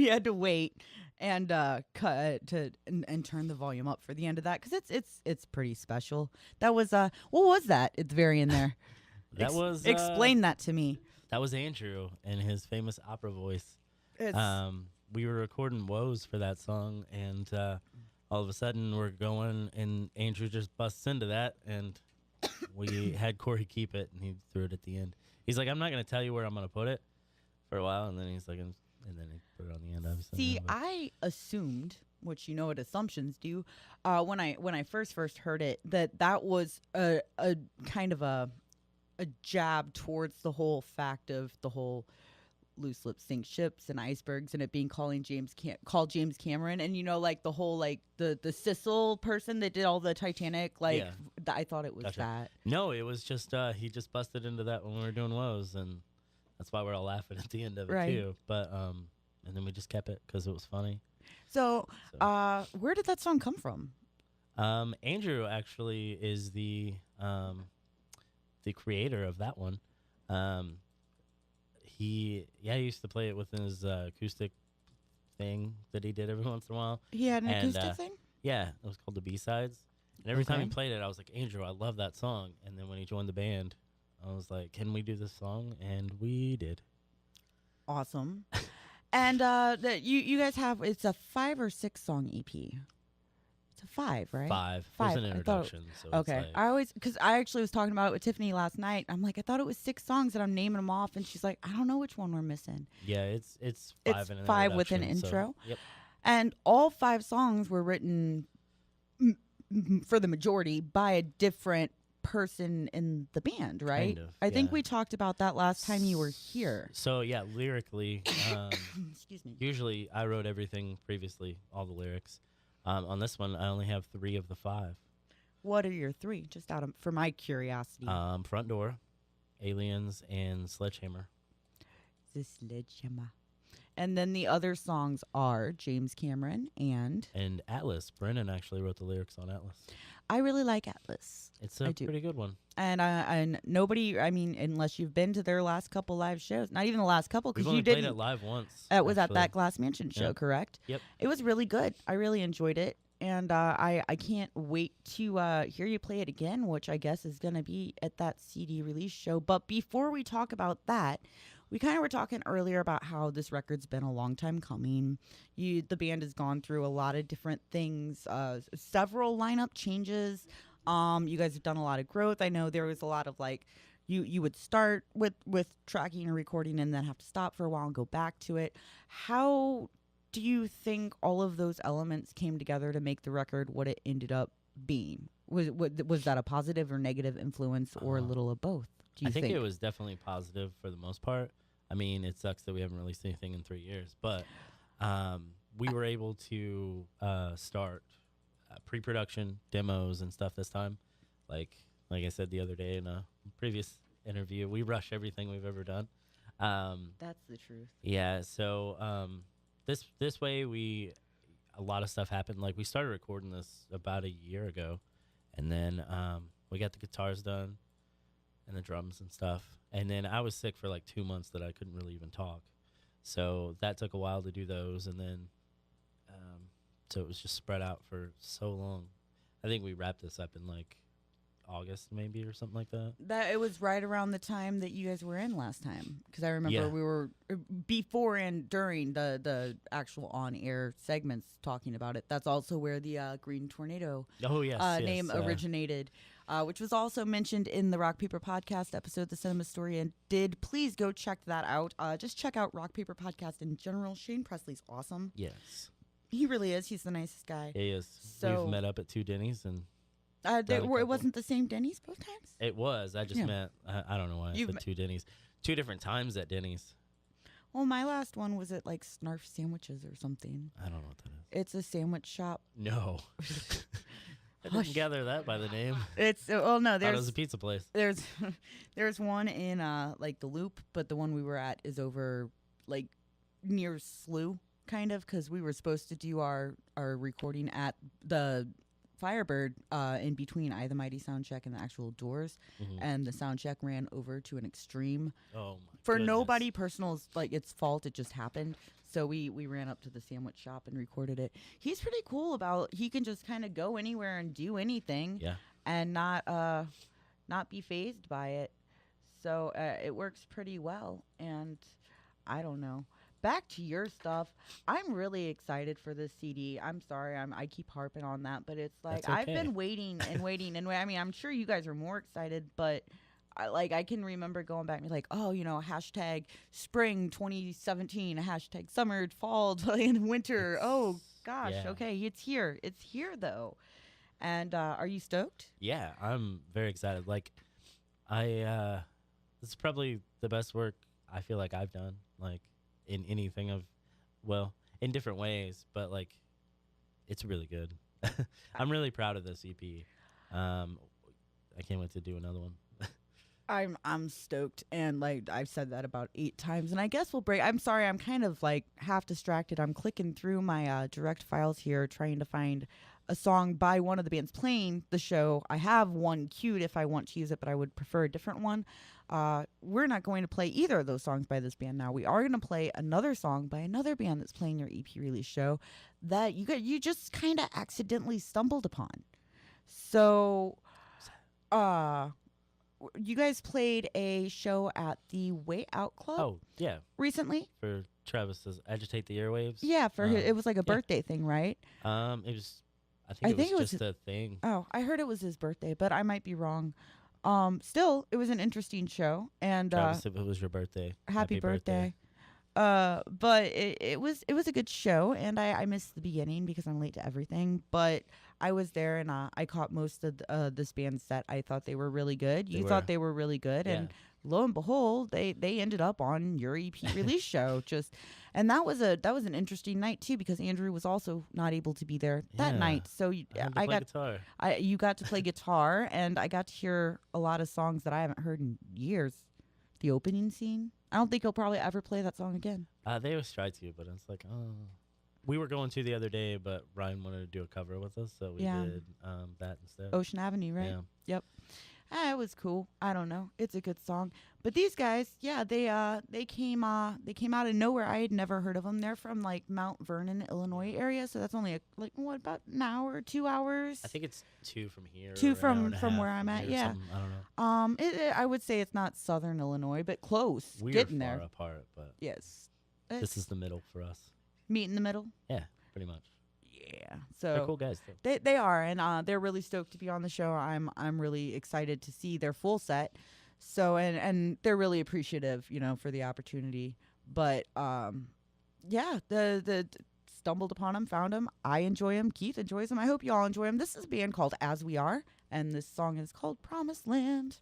had to wait and cut to and turn the volume up for the end of that because it's pretty special. That was what was that at the very end there? That was explain that to me. That was Andrew and his famous opera voice. It's, we were recording Woes for that song, and all of a sudden we're going, and Andrew just busts into that, and we had Corey keep it, and he threw it at the end. He's like, I'm not going to tell you where I'm going to put it for a while, and then he's like, and then he put it on the end. Obviously. See, I assumed, which you know what assumptions do, when I first heard it, that was a kind of a jab towards the whole fact of the whole loose lips sink ships and icebergs and it being called James Cameron, and like the whole like the Sissel person that did all the Titanic I thought it was that. No, it was just he just busted into that when we were doing Woes, and that's why we're all laughing at the end of it too. But and then we just kept it because it was funny. So where did that song come from? Andrew actually is the creator of that one. He used to play it with his acoustic thing that he did every once in a while. He had an acoustic thing? Yeah, it was called the B-Sides. And every time he played it, I was like, Andrew, I love that song. And then when he joined the band, I was like, can we do this song? And we did. Awesome. And you guys have, it's a 5 or 6 song EP. It's a 5, right? 5. There's an introduction. Okay. Because I actually was talking about it with Tiffany last night. I'm like, I thought it was 6 songs, and I'm naming them off, and she's like, I don't know which one we're missing. Yeah, it's 5. It's 5 with an intro. Yep. And all 5 songs were written for the majority by a different person in the band, right? Kind of, I think we talked about that last time you were here. So yeah, lyrically, excuse me. Usually I wrote everything previously, all the lyrics. On this one, I only have 3 of the 5. What are your 3? Just for my curiosity. Front Door, Aliens, and Sledgehammer. The Sledgehammer. And then the other songs are James Cameron and Atlas. Brennan actually wrote the lyrics on Atlas. I really like Atlas. It's a pretty good one. And nobody, I mean, unless you've been to their last couple live shows, not even the last couple, because you didn't. Played it live once. It was at that Glass Mansion show, correct? Yep. It was really good. I really enjoyed it. And I can't wait to hear you play it again, which I guess is going to be at that CD release show. But before we talk about that, we kind of were talking earlier about how this record's been a long time coming. The band has gone through a lot of different things, several lineup changes. You guys have done a lot of growth. I know there was a lot of like, you would start with tracking and recording and then have to stop for a while and go back to it. How do you think all of those elements came together to make the record what it ended up being? Was that a positive or negative influence or a little of both? I think it was definitely positive for the most part. I mean, it sucks that we haven't released anything in 3 years, but we were able to start pre-production demos and stuff this time. Like I said the other day in a previous interview, we rush everything we've ever done. That's the truth. Yeah, so this way a lot of stuff happened. Like we started recording this about a year ago, and then we got the guitars done and the drums and stuff. And then I was sick for like 2 months that I couldn't really even talk. So that took a while to do those. And then, so it was just spread out for so long. I think we wrapped this up in like August maybe or something like that. It was right around the time that you guys were in last time. Because I remember we were before and during the actual on-air segments talking about it. That's also where the Green Tornado name originated. Which was also mentioned in the Rock Paper Podcast episode, The Cinema Story, and please go check that out. Just check out Rock Paper Podcast in general. Shane Presley's awesome. Yes. He really is. He's the nicest guy. He is. So, we've met up at 2 Denny's and it wasn't the same Denny's both times? It was. I just meant, I don't know why I said 2 Denny's. 2 different times at Denny's. Well, my last one was at like Snarf Sandwiches or something. I don't know what that is. It's a sandwich shop. No. I didn't gather that by the name. There's it was a pizza place. There's one in like the Loop, but the one we were at is over like near Slough, kind of, because we were supposed to do our recording at the Firebird in between I the Mighty sound check and the actual doors, and the sound check ran over to an extreme. Oh my For goodness. nobody personal, like its fault, it just happened. So we ran up to the sandwich shop and recorded it. He's pretty cool about he can just kind of go anywhere and do anything, Yeah. and not be phased by it. So it works pretty well. And I don't know. Back to your stuff. I'm really excited for this CD. I'm sorry, I keep harping on that, but it's like That's I've okay. been waiting and waiting and I mean, I'm sure you guys are more excited, but I can remember going back and be like, oh, hashtag spring 2017, hashtag summer, fall, and winter. Oh gosh, Yeah. okay, it's here. It's here though. And are you stoked? Yeah, I'm very excited. Like, I this is probably the best work I feel like I've done. Like in anything of, well, in different ways, but like, it's really good. I'm really proud of this EP. I can't wait to do another one. I'm stoked, and like I've said that about 8 times, and I guess we'll break. I'm sorry, I'm kind of like half distracted. I'm clicking through my direct files here, trying to find a song by one of the bands playing the show. I have one queued if I want to use it, but I would prefer a different one. We're not going to play either of those songs by this band now. We are going to play another song by another band that's playing their EP release show that you just kind of accidentally stumbled upon. So, you guys played a show at the Way Out Club Oh yeah, recently? for Travis's Agitate the Airwaves. Yeah, for it was like a yeah. birthday thing, right? It was. I think it was just a thing. Oh, I heard it was his birthday, but I might be wrong. Still, it was an interesting show, and Travis, if it was your birthday, happy birthday. But it was a good show, and I missed the beginning because I'm late to everything. But I was there, and I caught most of this band's set. I thought they were really good. You thought they were really good, Yeah. and lo and behold, they ended up on your EP release show. And that was an interesting night too, because Andrew was also not able to be there that Yeah. night. So I had to play guitar. you got to play guitar, and I got to hear a lot of songs that I haven't heard in years. The opening scene. I don't think he'll probably ever play that song again. They always try to, but it's like, oh. We were going to the other day, but Ryan wanted to do a cover with us, so we did that instead. Ocean Avenue, right? Yeah. Yep. It was cool. I don't know. It's a good song. But these guys, yeah, they came out of nowhere. I had never heard of them. They're from like Mount Vernon, Illinois area, so that's only about an hour, 2 hours. I think it's 2 from here. 2 or an hour and a from half where I'm from at. here or Yeah. something. I don't know. I would say it's not southern Illinois, but close. We're Getting far there. apart, but Yes. this is the middle for us. Meet in the middle. Yeah, pretty much. Yeah. They're So cool guys, though. they are, and they're really stoked to be on the show. I'm really excited to see their full set. So and they're really appreciative, for the opportunity. But yeah, the stumbled upon them, found them. I enjoy them. Keith enjoys them. I hope you all enjoy them. This is a band called As We Are, and this song is called Promised Land.